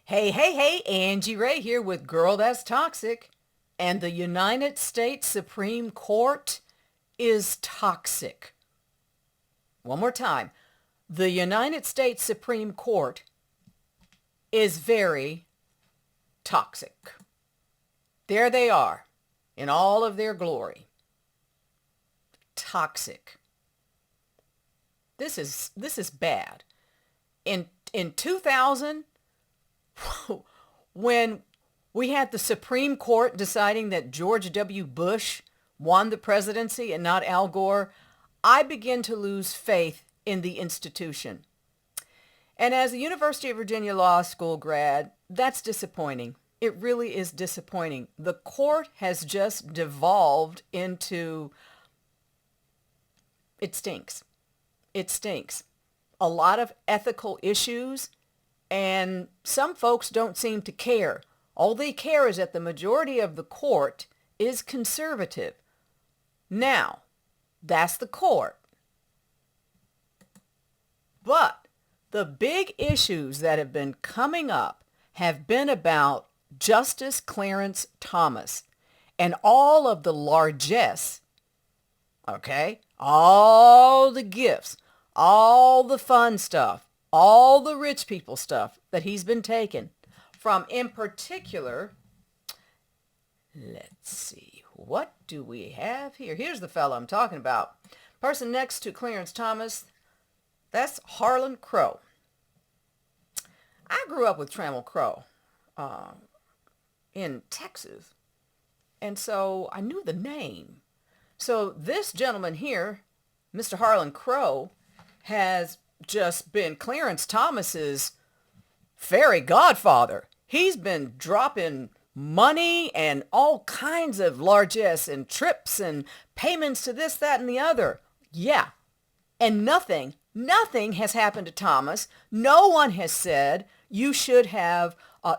Hey, hey, hey, Angie Rae here with Girl That's Toxic. And the United States Supreme Court is toxic. One more time. The United States Supreme Court is very toxic. There they are in all of their glory. Toxic. This is bad. In 2000, when we had the Supreme Court deciding that George W. Bush won the presidency and not Al Gore, I began to lose faith in the institution. And as a University of Virginia Law School grad, that's disappointing. It really is disappointing. The court has just devolved into, it stinks. It stinks. A lot of ethical issues, and some folks don't seem to care. All they care is that the majority of the court is conservative. Now, that's the court. But the big issues that have been coming up have been about Justice Clarence Thomas and all of the largesse, okay? All the gifts, all the fun stuff, all the rich people stuff that he's been taking from, in particular, let's see, what do we have here? Here's the fellow I'm talking about. Person next to Clarence Thomas, that's Harlan Crowe. I grew up with Trammell Crowe in Texas, and so I knew the name. So this gentleman here, Mr. Harlan Crowe, has just been Clarence Thomas's fairy godfather. He's been dropping money and all kinds of largesse and trips and payments to this, that, and the other. Yeah. And nothing has happened to Thomas. No one has said you should have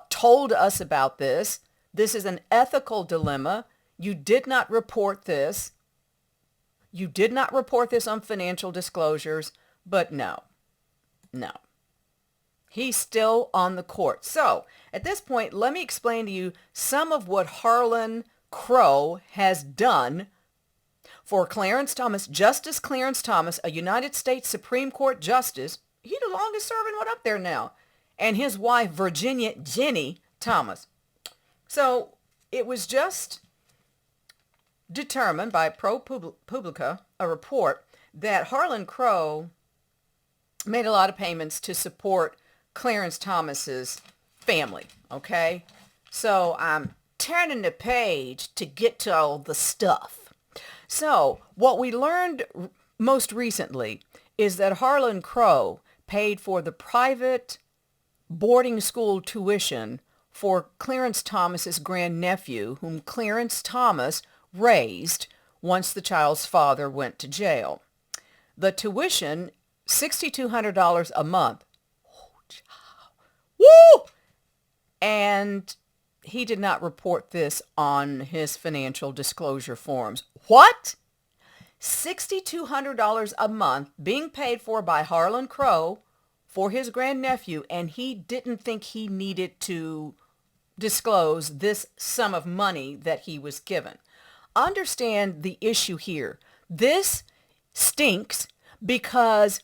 told us about this. This is an ethical dilemma. You did not report this. You did not report this on financial disclosures, but no. He's still on the court. So at this point, let me explain to you some of what Harlan Crowe has done for Clarence Thomas. Justice Clarence Thomas, a United States Supreme Court justice. He's the longest serving one up there now. And his wife, Virginia Ginni Thomas. So it was just determined by ProPublica, a report, that Harlan Crowe made a lot of payments to support Clarence Thomas's family, okay? So I'm turning the page to get to all the stuff. So what we learned most recently is that Harlan Crowe paid for the private boarding school tuition for Clarence Thomas's grandnephew, whom Clarence Thomas raised once the child's father went to jail. The tuition, $6,200 a month. Oh, child. Woo! And he did not report this on his financial disclosure forms. What? $6,200 a month being paid for by Harlan Crowe for his grandnephew, and he didn't think he needed to disclose this sum of money that he was given. Understand the issue here. This stinks because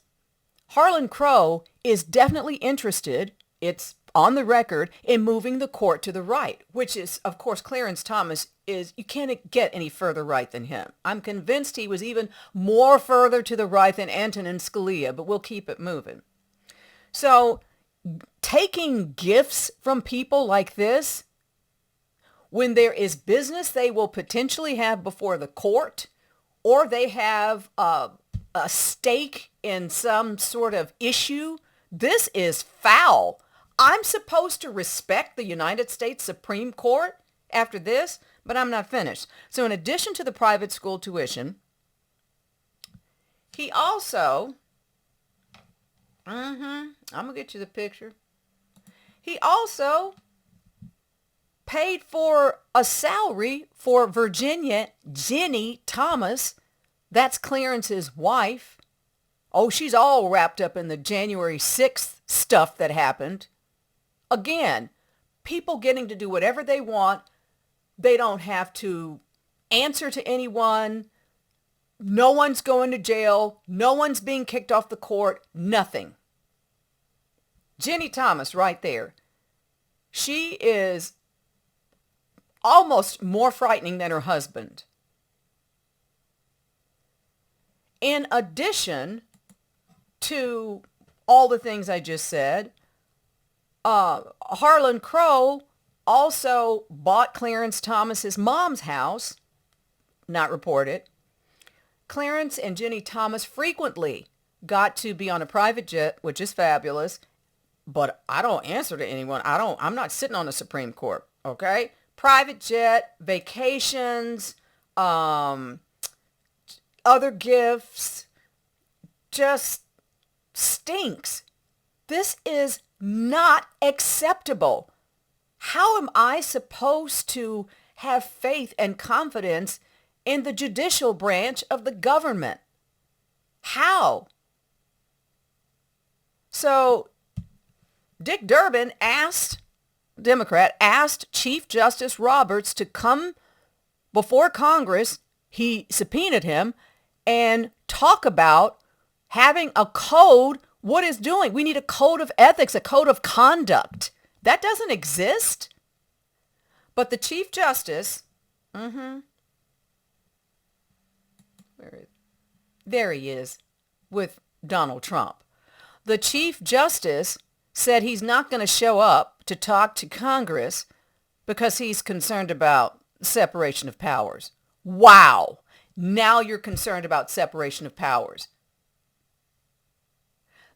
Harlan Crowe is definitely interested, it's on the record, in moving the court to the right, which is, of course, Clarence Thomas is, you can't get any further right than him. I'm convinced he was even more further to the right than Antonin Scalia, but we'll keep it moving. So taking gifts from people like this, when there is business they will potentially have before the court, or they have a stake in some sort of issue, this is foul. I'm supposed to respect the United States Supreme Court after this, but I'm not finished. So in addition to the private school tuition, he also, I'm going to get you the picture. He also paid for a salary for Virginia Ginni Thomas. That's Clarence's wife. Oh, she's all wrapped up in the January 6th stuff that happened. Again, people getting to do whatever they want. They don't have to answer to anyone. No one's going to jail. No one's being kicked off the court. Nothing. Ginni Thomas right there. She is almost more frightening than her husband. In addition to all the things I just said, Harlan Crowe also bought Clarence Thomas's mom's house, not reported. Clarence and Ginni Thomas frequently got to be on a private jet, which is fabulous, but I don't answer to anyone. I'm not sitting on the Supreme Court, okay? Private jet, vacations, other gifts, just stinks. This is not acceptable. How am I supposed to have faith and confidence in the judicial branch of the government? How? So Dick Durbin Democrat, asked Chief Justice Roberts to come before Congress. He subpoenaed him and talk about having a code. What is doing? We need a code of ethics, a code of conduct. That doesn't exist. But the Chief Justice, there he is with Donald Trump. The Chief Justice said he's not going to show up to talk to Congress because he's concerned about separation of powers. Wow. Now you're concerned about separation of powers.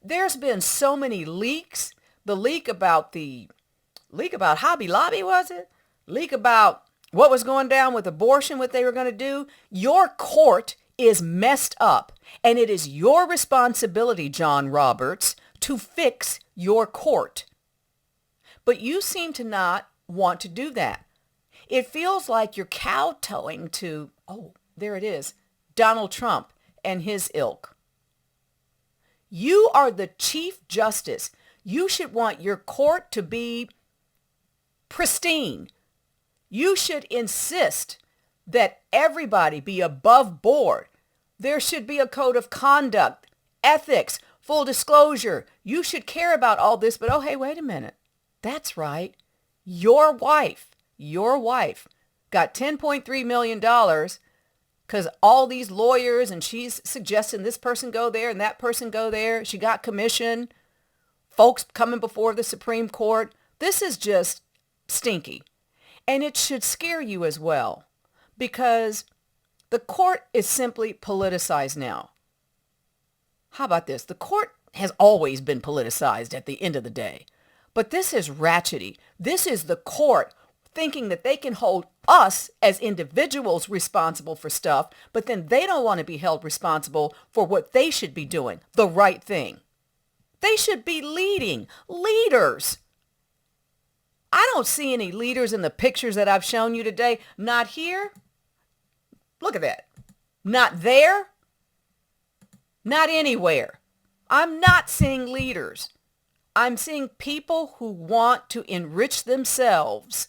There's been so many leaks. The leak about Hobby Lobby, was it? Leak about what was going down with abortion, what they were going to do. Your court is messed up, and it is your responsibility, John Roberts, to fix your court. But you seem to not want to do that. It feels like you're kowtowing to, there it is, Donald Trump and his ilk. You are the Chief Justice. You should want your court to be pristine. You should insist that everybody be above board. There should be a code of conduct, ethics, full disclosure. You should care about all this, but hey, wait a minute. That's right. Your wife got $10.3 million because all these lawyers, and she's suggesting this person go there and that person go there. She got commission. Folks coming before the Supreme Court. This is just stinky. And it should scare you as well, because the court is simply politicized now. How about this? The court has always been politicized at the end of the day. But this is ratchety. This is the court thinking that they can hold us as individuals responsible for stuff, but then they don't want to be held responsible for what they should be doing, the right thing. They should be leaders. I don't see any leaders in the pictures that I've shown you today. Not here. Look at that. Not there. Not anywhere. I'm not seeing leaders. I'm seeing people who want to enrich themselves.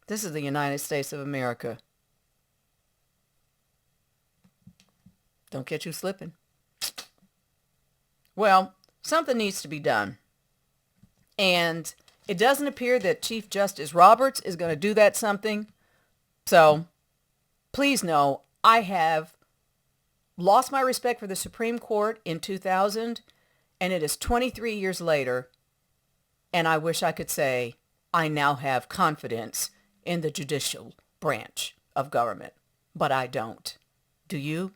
This is the United States of America. Don't get you slipping. Well, something needs to be done. And it doesn't appear that Chief Justice Roberts is going to do that something. So please know I have lost my respect for the Supreme Court in 2000, and it is 23 years later, and I wish I could say I now have confidence in the judicial branch of government, but I don't. Do you?